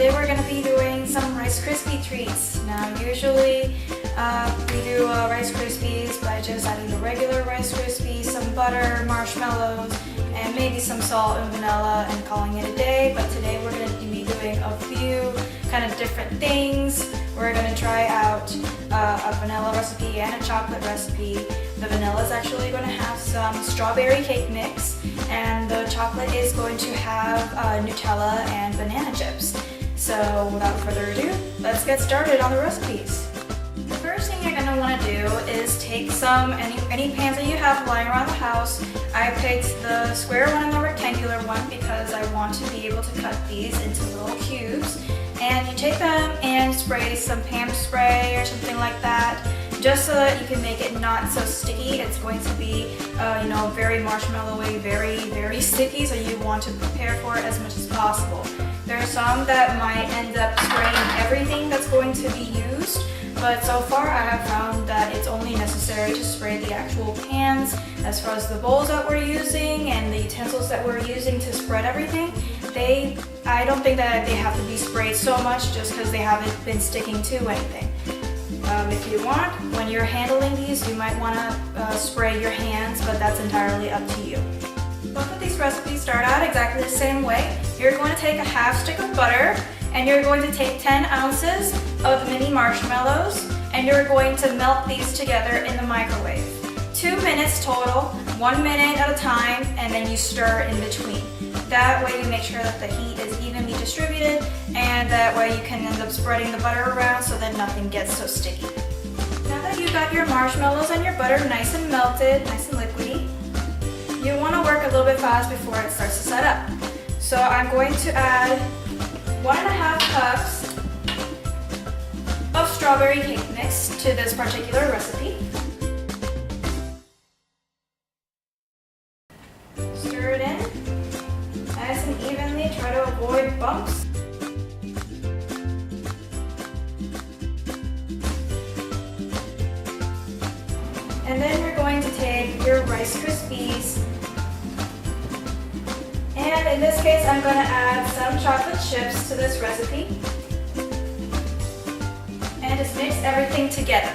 today we're going to be doing some Rice Krispie treats. Now usually we do Rice Krispies by just adding the regular Rice Krispies, some butter, marshmallows, and maybe some salt and vanilla and calling it a day. But today we're going to be doing a few kind of different things. We're going to try out a vanilla recipe and a chocolate recipe. The vanilla is actually going to have some strawberry cake mix, and the chocolate is going to have Nutella and banana chips. So without further ado, let's get started on the recipes. The first thing you're going to want to do is take any pans that you have lying around the house. I picked the square one and the rectangular one because I want to be able to cut these into little cubes. And you take them and spray some Pam spray or something like that, just so that you can make it not so sticky. It's going to be, very marshmallowy, very sticky, so you want to prepare for it as much as possible. There are some that might end up spraying everything that's going to be used, but so far I have found that it's only necessary to spray the actual pans. As far as the bowls that we're using and the utensils that we're using to spread everything, I don't think that they have to be sprayed so much just because they haven't been sticking to anything. If you want, when you're handling these, you might want to spray your hands, but that's entirely up to you. Both of these recipes start out exactly the same way. You're going to take a half stick of butter, and you're going to take 10 ounces of mini marshmallows, and you're going to melt these together in the microwave. 2 minutes total, 1 minute at a time, and then you stir in between. That way you make sure that the heat is evenly distributed, and that way you can end up spreading the butter around so that nothing gets so sticky. Now that you've got your marshmallows and your butter nice and melted, nice and liquidy, you want to work a little bit fast before it starts to set up. So I'm going to add 1.5 cups of strawberry cake mix to this particular recipe. Stir it in nice and evenly, try to avoid bumps. And then you're going to take your Rice Krispies, and in this case I'm going to add some chocolate chips to this recipe, and just mix everything together.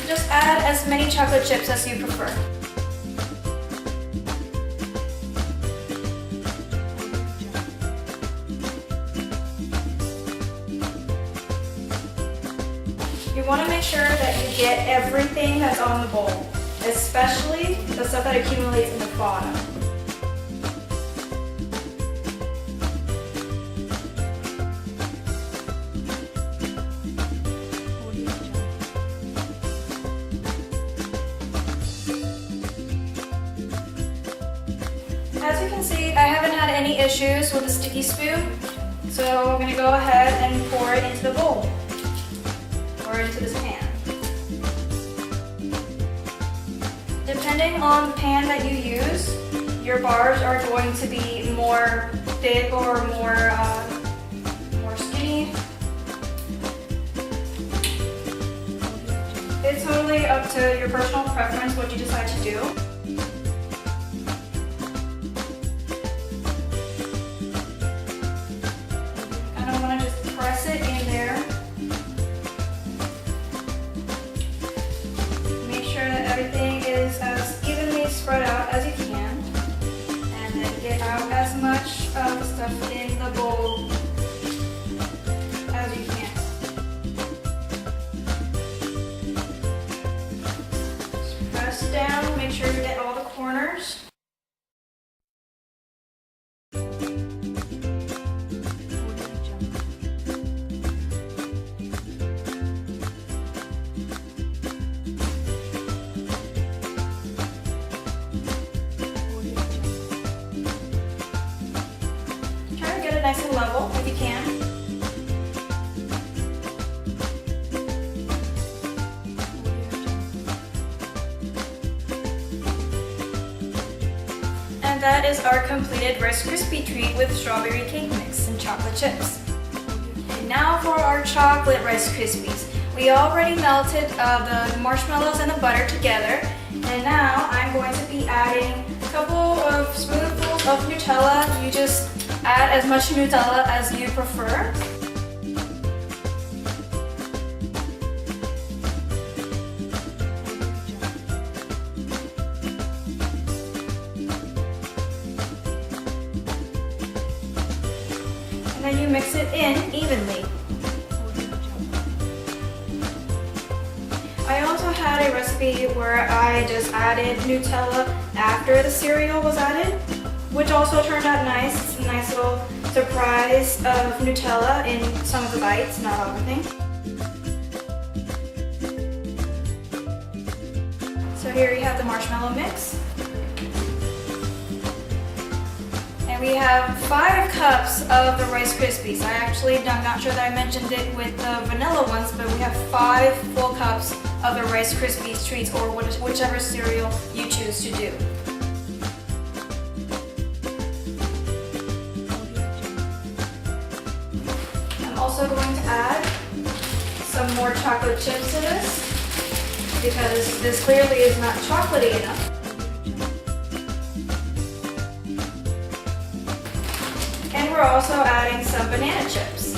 Just add as many chocolate chips as you prefer. You want to make sure that you get everything that's on the bowl, especially the stuff that accumulates in the bottom. As you can see, I haven't had any issues with the sticky spoon, so I'm going to go ahead and pour it into the bowl, or into this pan. Depending on the pan that you use, your bars are going to be more thick or more skinny. It's totally up to your personal preference what you decide to do. Press it in there. Make sure that everything is as evenly spread out as you can, and then get out as much of the stuff in the bowl as you can. Just press down, make sure you get all the corners. Nice and level if you can. And that is our completed Rice Krispie treat with strawberry cake mix and chocolate chips. And now for our chocolate Rice Krispies. We already melted the marshmallows and the butter together. And now I'm going to be adding a couple of spoonfuls of Nutella. You just add as much Nutella as you prefer. And then you mix it in evenly. I also had a recipe where I just added Nutella after the cereal was added, which also turned out nice. It's a nice little surprise of Nutella in some of the bites, not everything. So here you have the marshmallow mix. And we have 5 cups of the Rice Krispies. I'm not sure that I mentioned it with the vanilla ones, but we have 5 full cups of the Rice Krispies treats, or whichever cereal you choose to do. I'm also going to add some more chocolate chips to this, because this clearly is not chocolatey enough. And we're also adding some banana chips.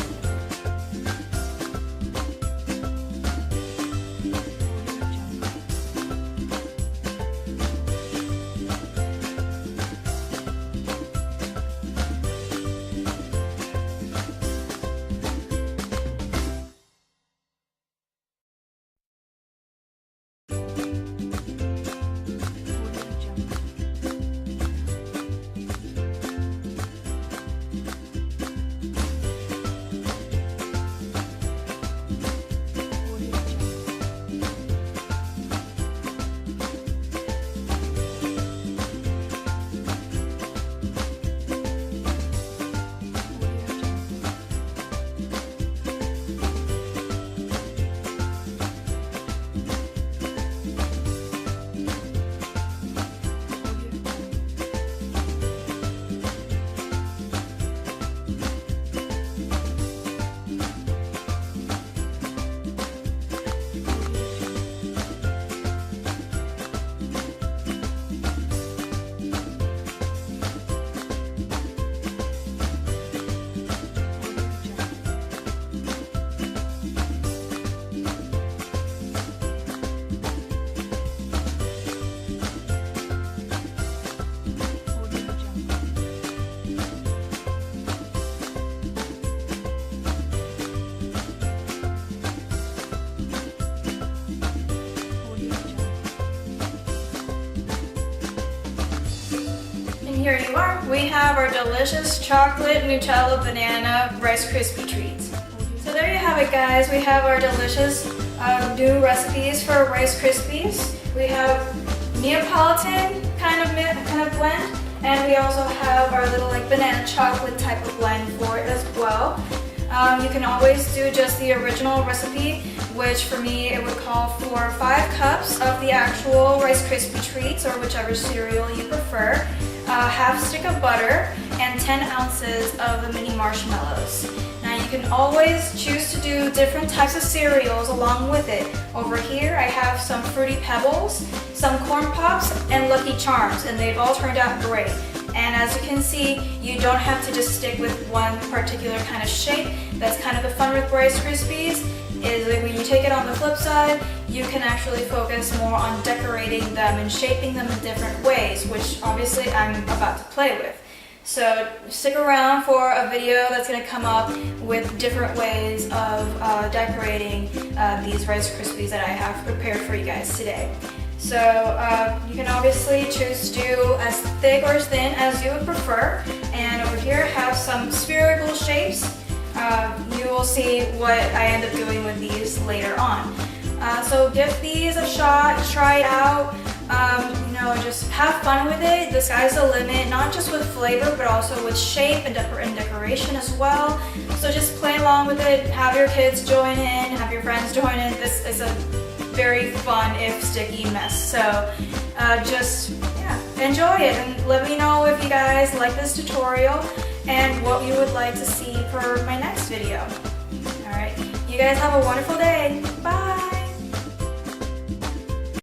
Here you are. We have our delicious chocolate Nutella banana Rice Krispie treats. So there you have it, guys. We have our delicious new recipes for Rice Krispies. We have Neapolitan kind of blend, and we also have our little banana chocolate type of blend for it as well. You can always do just the original recipe, which for me it would call for 5 cups of the actual Rice Krispie treats, or whichever cereal you prefer, half stick of butter, and 10 ounces of the mini marshmallows. Now you can always choose to do different types of cereals along with it. Over here I have some Fruity Pebbles, some Corn Pops, and Lucky Charms, and they've all turned out great. And as you can see, you don't have to just stick with one particular kind of shape. That's kind of the fun with Rice Krispies, is that when you take it on the flip side, you can actually focus more on decorating them and shaping them in different ways, which obviously I'm about to play with. So stick around for a video that's going to come up with different ways of decorating these Rice Krispies that I have prepared for you guys today. So you can obviously choose to do as thick or as thin as you would prefer. And over here I have some spherical shapes. You will see what I end up doing with these later on. So give these a shot, try it out. Just have fun with it. The sky's the limit, not just with flavor, but also with shape and decoration as well. So just play along with it, have your kids join in, have your friends join in. This is a very fun, if sticky mess. So enjoy it and let me know if you guys like this tutorial and what you would like to see for my next video. Alright, you guys have a wonderful day. Bye!